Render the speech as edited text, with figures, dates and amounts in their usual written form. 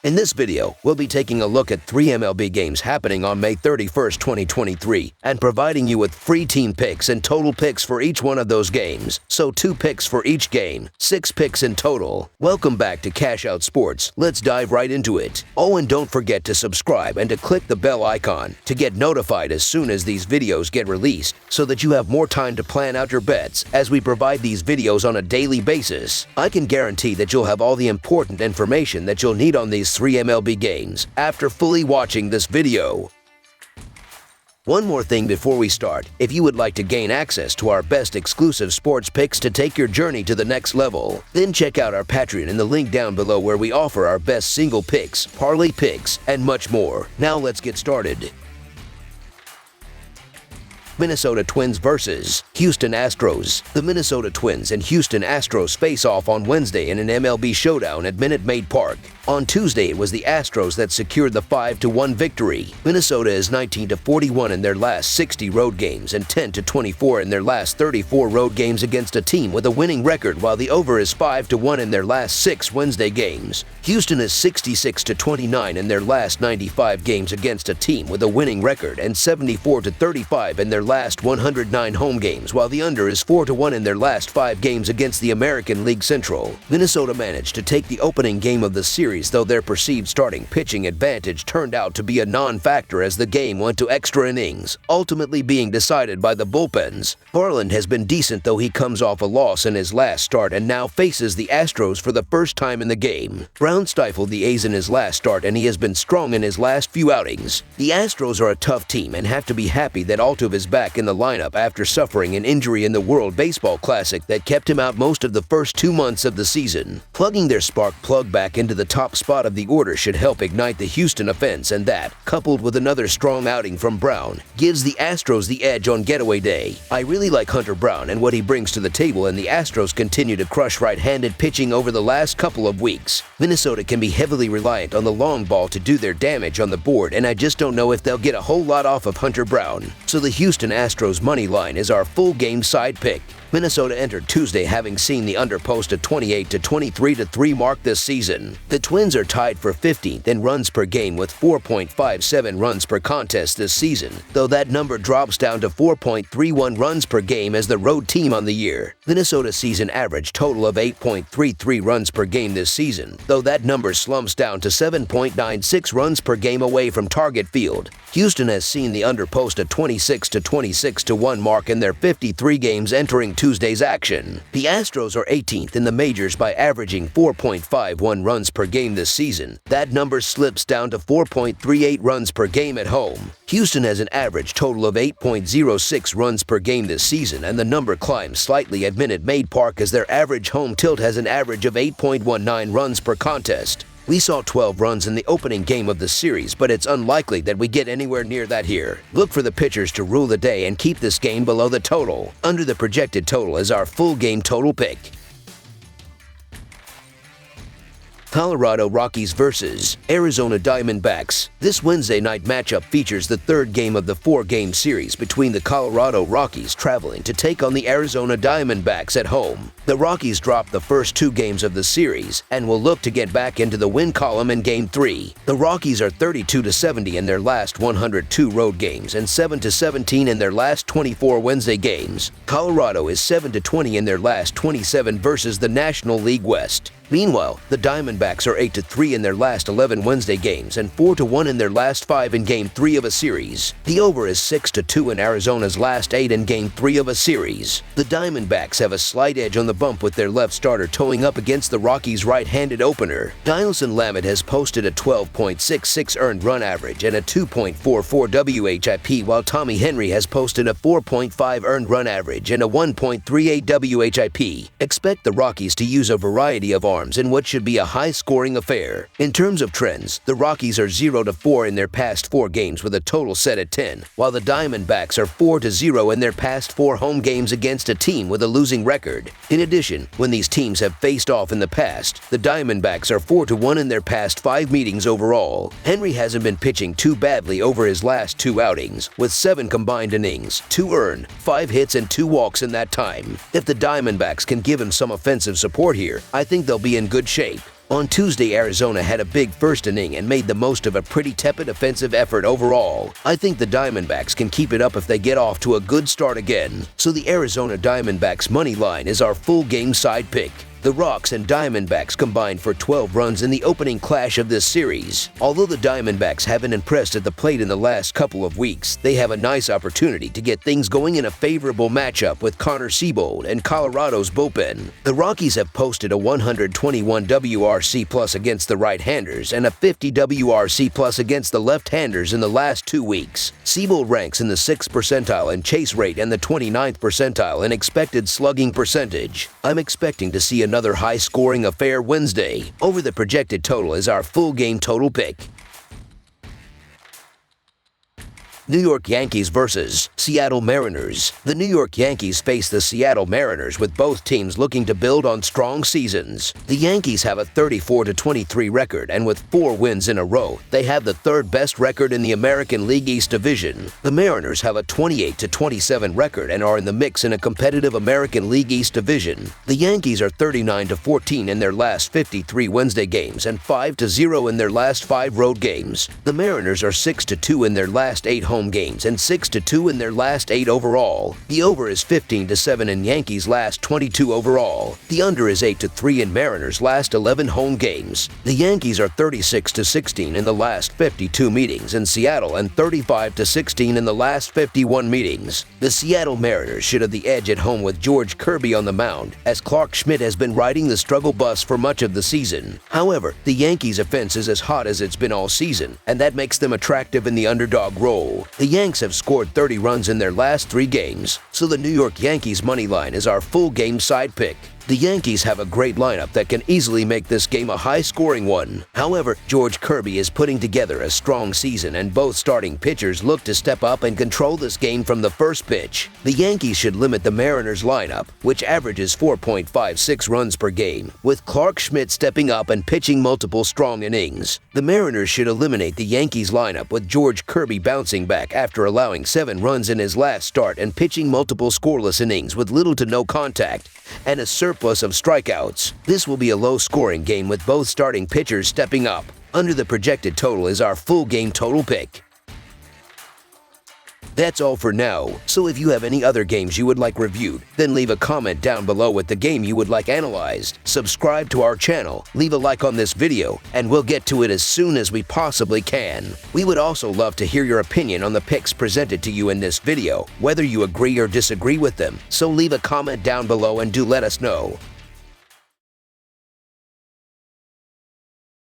In this video, we'll be taking a look at 3 MLB games happening on May 31st, 2023, and providing you with free team picks and total picks for each one of those games. So 2 picks for each game, 6 picks in total. Welcome back to Cash Out Sports. Let's dive right into it. Oh, and don't forget to subscribe and to click the bell icon to get notified as soon as these videos get released, so that you have more time to plan out your bets as we provide these videos on a daily basis. I can guarantee that you'll have all the important information that you'll need on these 3 MLB games after fully watching this video. One more thing before we start. If you would like to gain access to our best exclusive sports picks to take your journey to the next level, then check out our Patreon in the link down below, where we offer our best single picks, parlay picks, and much more. Now let's get started. Minnesota Twins versus Houston Astros. The Minnesota Twins and Houston Astros face off on Wednesday in an MLB showdown at Minute Maid Park. On Tuesday, it was the Astros that secured the 5-1 victory. Minnesota is 19-41 in their last 60 road games and 10-24 in their last 34 road games against a team with a winning record, while the over is 5-1 in their last 6 Wednesday games. Houston is 66-29 in their last 95 games against a team with a winning record, and 74-35 in their last 109 home games, while the under is 4-1 in their last 5 games against the American League Central. Minnesota managed to take the opening game of the series, though their perceived starting pitching advantage turned out to be a non-factor as the game went to extra innings, ultimately being decided by the bullpens. Farland has been decent, though he comes off a loss in his last start and now faces the Astros for the first time in the game. Brown stifled the A's in his last start, and he has been strong in his last few outings. The Astros are a tough team and have to be happy that Altuve is back in the lineup after suffering an injury in the World Baseball Classic that kept him out most of the first 2 months of the season. Plugging their spark plug back into the top spot of the order should help ignite the Houston offense, and that, coupled with another strong outing from Brown, gives the Astros the edge on getaway day. I really like Hunter Brown and what he brings to the table, and the Astros continue to crush right-handed pitching over the last couple of weeks. Minnesota can be heavily reliant on the long ball to do their damage on the board, and I just don't know if they'll get a whole lot off of Hunter Brown. So the Houston Astros money line is our full game side pick. Minnesota entered Tuesday having seen the under post a 28-23-3 mark this season. The Twins are tied for 15th in runs per game with 4.57 runs per contest this season, though that number drops down to 4.31 runs per game as the road team on the year. Minnesota's season average total of 8.33 runs per game this season, though that number slumps down to 7.96 runs per game away from target field. Houston has seen the under post a 26-26-1 mark in their 53 games entering Tuesday's action. The Astros are 18th in the majors by averaging 4.51 runs per game this season. That number slips down to 4.38 runs per game at home. Houston has an average total of 8.06 runs per game this season, and the number climbs slightly at Minute Maid Park as their average home tilt has an average of 8.19 runs per contest. We saw 12 runs in the opening game of the series, but it's unlikely that we get anywhere near that here. Look for the pitchers to rule the day and keep this game below the total. Under the projected total is our full game total pick. Colorado Rockies versus Arizona Diamondbacks. This Wednesday night matchup features the 3rd game of the 4-game series between the Colorado Rockies traveling to take on the Arizona Diamondbacks at home. The Rockies dropped the first 2 games of the series and will look to get back into the win column in Game 3. The Rockies are 32-70 in their last 102 road games and 7-17 in their last 24 Wednesday games. Colorado is 7-20 in their last 27 versus the National League West. Meanwhile, the Diamondbacks are 8-3 in their last 11 Wednesday games and 4-1 in their last 5 in Game 3 of a series. The over is 6-2 in Arizona's last 8 in Game 3 of a series. The Diamondbacks have a slight edge on the bump with their left starter toeing up against the Rockies' right-handed opener. Dinelson Lamet has posted a 12.66 earned run average and a 2.44 WHIP, while Tommy Henry has posted a 4.5 earned run average and a 1.38 WHIP. Expect the Rockies to use a variety of arms in what should be a high-scoring affair. In terms of trends, the Rockies are 0-4 in their past 4 games with a total set at 10, while the Diamondbacks are 4-0 in their past 4 home games against a team with a losing record. In addition, when these teams have faced off in the past, the Diamondbacks are 4-1 in their past 5 meetings overall. Henry hasn't been pitching too badly over his last 2 outings, with 7 combined innings, 2 earned, 5 hits, and 2 walks in that time. If the Diamondbacks can give him some offensive support here, I think they'll be in good shape. On Tuesday, Arizona had a big first inning and made the most of a pretty tepid offensive effort overall. I think the Diamondbacks can keep it up if they get off to a good start again. So the Arizona Diamondbacks money line is our full game side pick. The Rocks and Diamondbacks combined for 12 runs in the opening clash of this series. Although the Diamondbacks haven't impressed at the plate in the last couple of weeks, they have a nice opportunity to get things going in a favorable matchup with Connor Seabold and Colorado's bullpen. The Rockies have posted a 121 WRC plus against the right-handers and a 50 WRC plus against the left-handers in the last 2 weeks. Seabold ranks in the 6th percentile in chase rate and the 29th percentile in expected slugging percentage. I'm expecting to see another high-scoring affair Wednesday. Over the projected total is our full game total pick. New York Yankees versus Seattle Mariners. The New York Yankees face the Seattle Mariners with both teams looking to build on strong seasons. The Yankees have a 34-23 record, and with 4 wins in a row, they have the 3rd best record in the American League East Division. The Mariners have a 28-27 record and are in the mix in a competitive American League East Division. The Yankees are 39-14 in their last 53 Wednesday games and 5-0 in their last 5 road games. The Mariners are 6-2 in their last 8 home games and 6-2 in their last 8 overall. The over is 15-7 in Yankees' last 22 overall. The under is 8-3 in Mariners' last 11 home games. The Yankees are 36-16 in the last 52 meetings in Seattle and 35-16 in the last 51 meetings. The Seattle Mariners should have the edge at home with George Kirby on the mound, as Clark Schmidt has been riding the struggle bus for much of the season. However, the Yankees' offense is as hot as it's been all season, and that makes them attractive in the underdog role. The Yanks have scored 30 runs in their last 3 games, so the New York Yankees money line is our full game side pick. The Yankees have a great lineup that can easily make this game a high-scoring one. However, George Kirby is putting together a strong season, and both starting pitchers look to step up and control this game from the first pitch. The Yankees should limit the Mariners' lineup, which averages 4.56 runs per game, with Clark Schmidt stepping up and pitching multiple strong innings. The Mariners should eliminate the Yankees' lineup with George Kirby bouncing back after allowing 7 runs in his last start and pitching multiple scoreless innings with little to no contact and a surplus of strikeouts. This will be a low-scoring game with both starting pitchers stepping up. Under the projected total is our full game total pick. That's all for now, so if you have any other games you would like reviewed, then leave a comment down below with the game you would like analyzed. Subscribe to our channel, leave a like on this video, and we'll get to it as soon as we possibly can. We would also love to hear your opinion on the picks presented to you in this video, whether you agree or disagree with them, so leave a comment down below and do let us know.